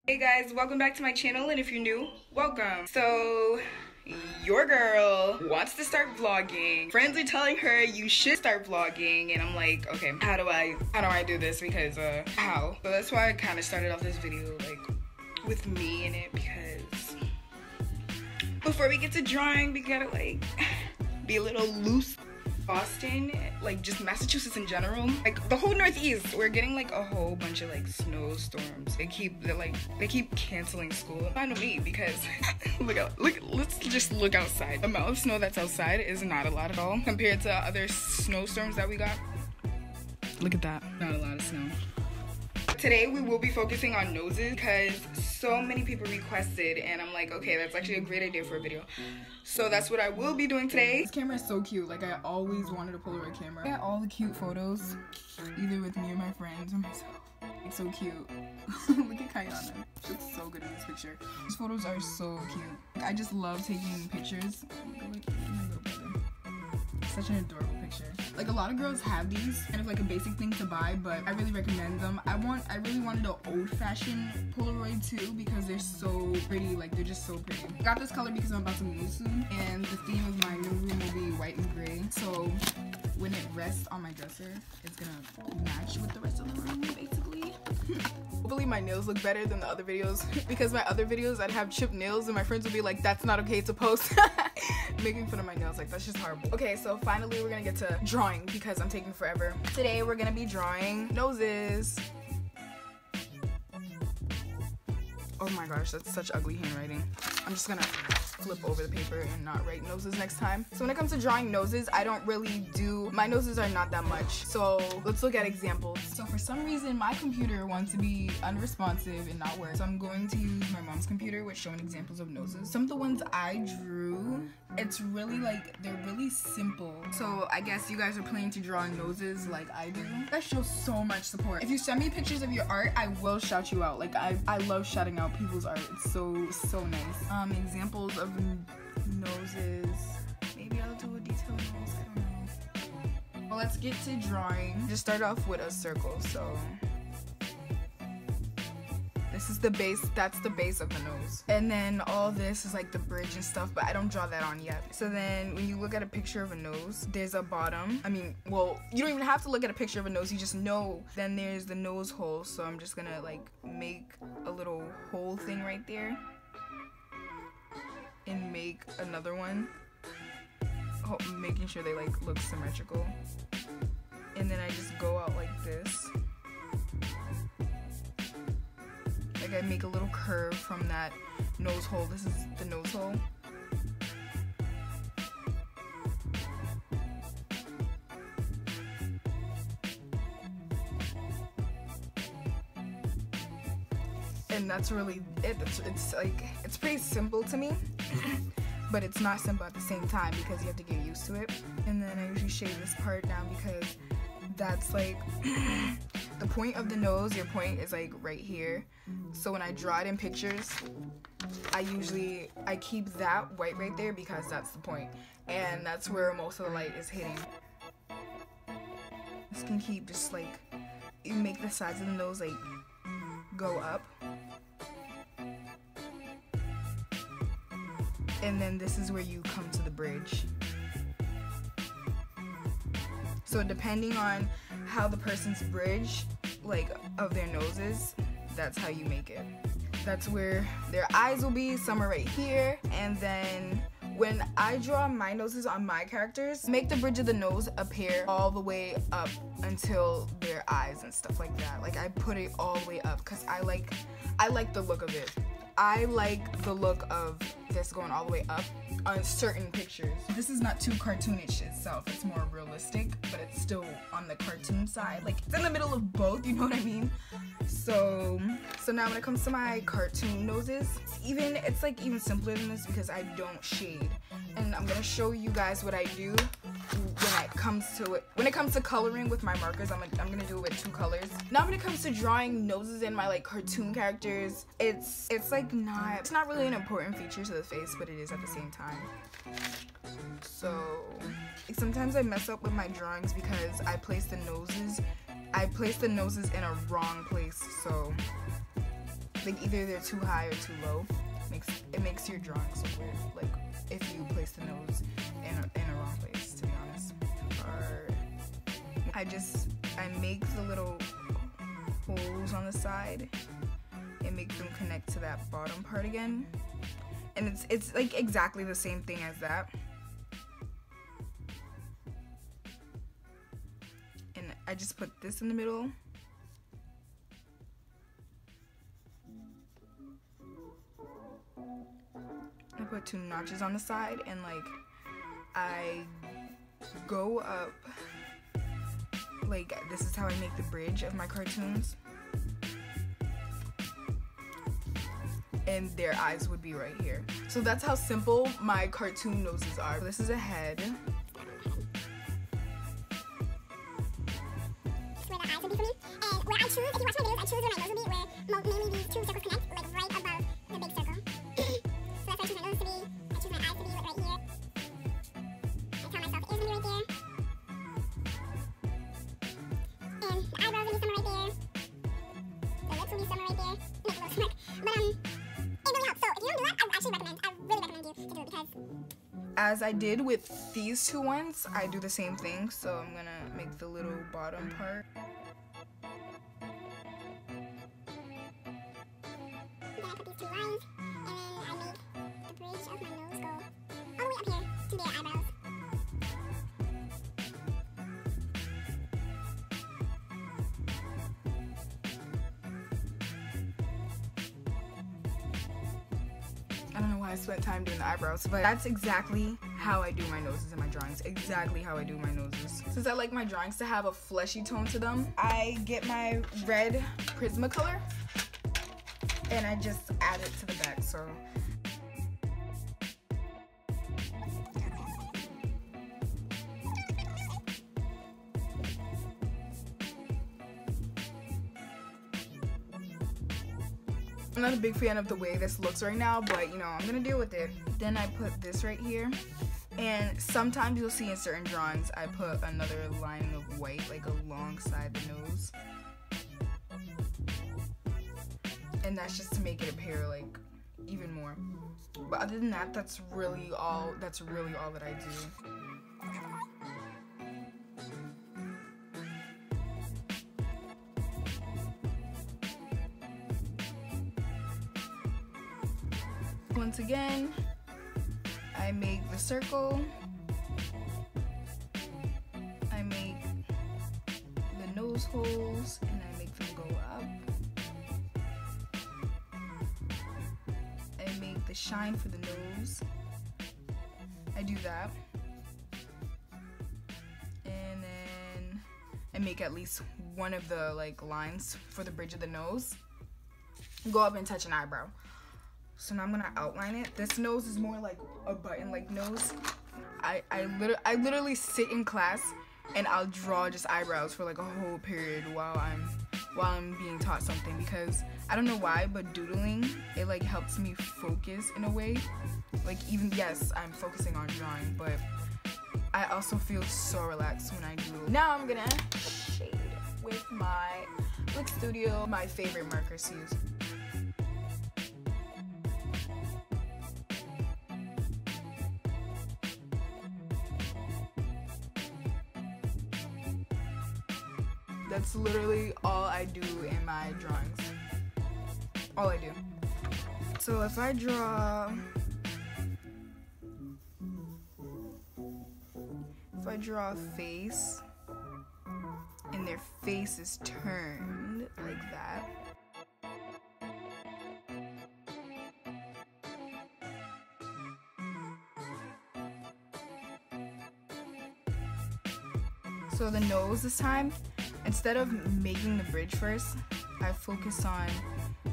Hey guys, welcome back to my channel, and if you're new, welcome. So your girl wants to start vlogging. Friends are telling her you should start vlogging, and I'm like, okay, how do I do this? Because how? So that's why I kind of started off this video like with me in it, because before we get to drawing, we gotta like be a little loose. Boston, like just Massachusetts in general, like the whole Northeast, we're getting like a whole bunch of like snowstorms. They keep canceling school. Fine with me, because let's just look outside. The amount of snow that's outside is not a lot at all compared to other snowstorms that we got. Look at that, not a lot of snow. Today we will be focusing on noses because so many people requested, and I'm like, okay, that's actually a great idea for a video. So that's what I will be doing today. This camera is so cute. Like, I always wanted a Polaroid camera. I got all the cute photos, either with me or my friends or myself. It's so cute. Look at Kayana. She looks so good in this picture. These photos are so cute. I just love taking pictures. Look at my little brother. Such an adorable picture. Like, a lot of girls have these, kind of like a basic thing to buy, but I really recommend them. I really wanted an old-fashioned Polaroid too, because they're so pretty. Like, they're just so pretty. I got this color because I'm about to move soon, and the theme of my new room will be white and gray. So when it rests on my dresser, it's gonna match with the rest of the room, basically. Hopefully my nails look better than the other videos, because my other videos I'd have chipped nails and my friends would be like, that's not okay to post. Making fun of my nails, like, that's just horrible. Okay, so finally we're gonna get to drawing because I'm taking forever. Today we're gonna be drawing noses. Oh my gosh, that's such ugly handwriting. I'm just gonna flip over the paper and not write noses next time. So when it comes to drawing noses, I don't really do, my noses are not that much. So let's look at examples. So for some reason, my computer wants to be unresponsive and not work. So I'm going to use my mom's computer with showing examples of noses. Some of the ones I drew, it's really like, they're really simple. So I guess you guys are planning to draw noses like I do. That shows so much support. If you send me pictures of your art, I will shout you out. Like, I love shouting out people's art. It's so nice. Examples of noses. Maybe I'll do a detailed nose, I don't know. Well, let's get to drawing. Just start off with a circle. So this is the base, that's the base of the nose. And then all this is like the bridge and stuff, but I don't draw that on yet. So then when you look at a picture of a nose, there's a bottom. I mean, well, you don't even have to look at a picture of a nose, you just know. Then there's the nose hole. So I'm just gonna like make a little hole thing right there and make another one, making sure they like look symmetrical. And then I just go out like this. Like, I make a little curve from that nose hole. This is the nose hole. And that's really it. It's like, it's pretty simple to me, but it's not simple at the same time because you have to get used to it. And then I usually shade this part down because that's like the point of the nose. Your point is like right here. So when I draw it in pictures, I keep that white right there because that's the point, and that's where most of the light is hitting. This can keep just like, you make the sides of the nose like go up. And then this is where you come to the bridge. So depending on how the person's bridge, like, of their noses, that's how you make it. That's where their eyes will be, some are right here. And then when I draw my noses on my characters, make the bridge of the nose appear all the way up until their eyes and stuff like that. Like, I put it all the way up because I like the look of it. I like the look of this going all the way up on certain pictures. This is not too cartoonish itself. It's more realistic, but it's still on the cartoon side. Like, it's in the middle of both, you know what I mean? So now when it comes to my cartoon noses, it's like even simpler than this because I don't shade. And I'm gonna show you guys what I do when it comes to coloring with my markers. I'm gonna do it with 2 colors. Now when it comes to drawing noses in my like cartoon characters, it's not really an important feature to the face, but it is at the same time. So sometimes I mess up with my drawings because I place the noses in a wrong place, so think either they're too high or too low. It makes your drawing so weird. Like if you place the nose in a wrong place, to be honest. Or I make the little holes on the side and make them connect to that bottom part again. And it's like exactly the same thing as that. And I just put this in the middle. I put 2 notches on the side, and like I go up, like this is how I make the bridge of my cartoons, and their eyes would be right here. So that's how simple my cartoon noses are. This is a head. Where the eyes would be for me, and where I choose, if you watch my videos, I choose where my nose would be, where mainly these 2 circles connect, like right above the big circle. So that's where I choose my nose to be. I choose my eyes to be like right here. I tell myself the ears will be right there. And the eyebrows will be somewhere right there. The lips will be somewhere right there. Make a little smirk. But it really helps. So if you don't do that, I really recommend you to do it, because as I did with these 2 ones, I do the same thing. So I'm gonna make the little bottom part. Then I put these 2 lines, and then I make the bridge of my nose go all the way up here to their eyebrows. I don't know why I spent time doing the eyebrows, but that's exactly how I do my noses in my drawings. Exactly how I do my noses. Since I like my drawings to have a fleshy tone to them, I get my red Prisma color and I just add it to the back. So I'm not a big fan of the way this looks right now, but you know, I'm gonna deal with it. Then I put this right here, and sometimes you'll see in certain drawings I put another lining of white like alongside the nose, and that's just to make it appear like even more. But other than that, that's really all that I do. Once again, I make the circle, I make the nose holes, and I make them go up. I make the shine for the nose. I do that. And then I make at least one of the like lines for the bridge of the nose. Go up and touch an eyebrow. So now I'm gonna outline it. This nose is more like a button-like nose. I literally sit in class and I'll draw just eyebrows for like a whole period while I'm being taught something, because I don't know why, but doodling, it like helps me focus in a way. Like even, yes, I'm focusing on drawing, but I also feel so relaxed when I doodle. Now I'm gonna shade with my Blick Studio, my favorite markers to use. That's literally all I do in my drawings. All I do. So if I draw a face and their face is turned like that, so the nose this time, instead of making the bridge first, I focus on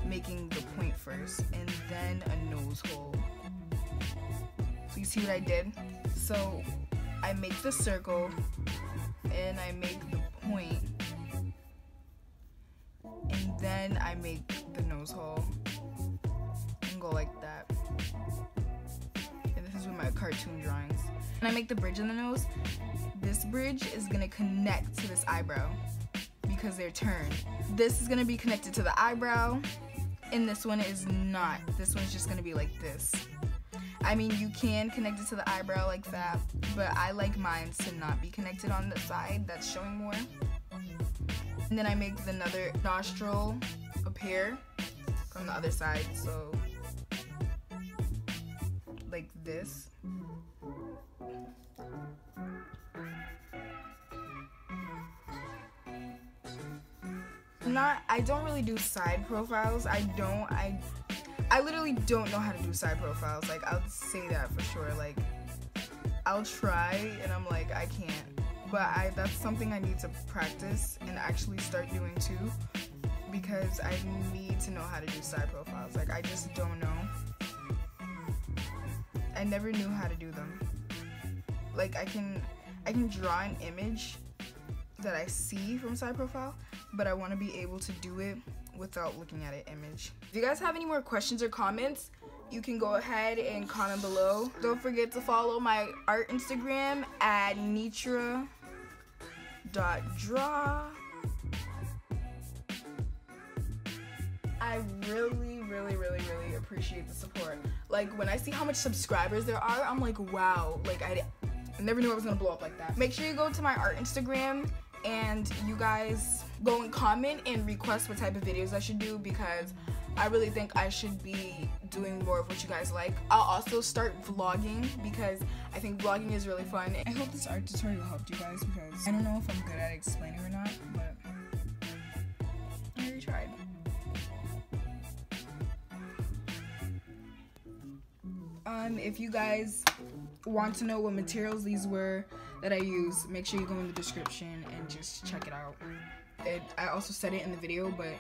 making the point first and then a nose hole. So you see what I did? So I make the circle and I make the point and then I make the nose hole and go like that. And this is with my cartoon drawings. When I make the bridge in the nose, this bridge is gonna connect to this eyebrow because they're turned. This is gonna be connected to the eyebrow, and this one is not. This one's just gonna be like this. I mean, you can connect it to the eyebrow like that, but I like mine to not be connected on the side that's showing more. And then I make another nostril appear from the other side, so like this. I don't really do side profiles. I literally don't know how to do side profiles. Like, I'll say that for sure. Like, I'll try and I'm like, I can't. But that's something I need to practice and actually start doing too, because I need to know how to do side profiles. Like, I just don't know. I never knew how to do them. Like, I can draw an image that I see from side profile, but I want to be able to do it without looking at an image. If you guys have any more questions or comments, you can go ahead and comment below. Don't forget to follow my art Instagram at Nitra.draw. I really appreciate the support. Like, when I see how much subscribers there are, I'm like, wow. Like, I never knew I was gonna blow up like that. Make sure you go to my art Instagram and you guys go and comment and request what type of videos I should do, because I really think I should be doing more of what you guys like. I'll also start vlogging because I think vlogging is really fun. I hope this art tutorial helped you guys, because I don't know if I'm good at explaining or not, but I already tried. If you guys want to know what materials these were that I use, make sure you go in the description and just check it out. I also said it in the video, but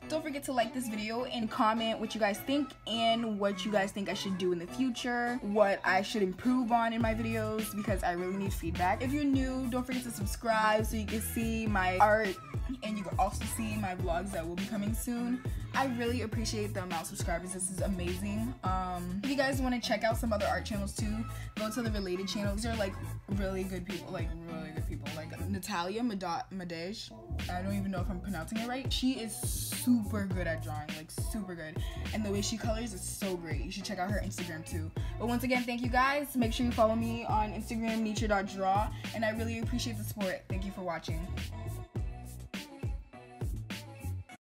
don't forget to like this video and comment what you guys think and what you guys think I should do in the future, what I should improve on in my videos, because I really need feedback. If you're new, don't forget to subscribe so you can see my art and you can also see my vlogs that will be coming soon. I really appreciate the amount of subscribers. This is amazing. If you guys want to check out some other art channels too, go to the related channels. These are like really good people, like Natalia Madej. I don't even know if I'm pronouncing it right. She is super good at drawing, like super good. And the way she colors is so great. You should check out her Instagram too. But once again, thank you guys. Make sure you follow me on Instagram, Nitra.draw. And I really appreciate the support. Thank you for watching.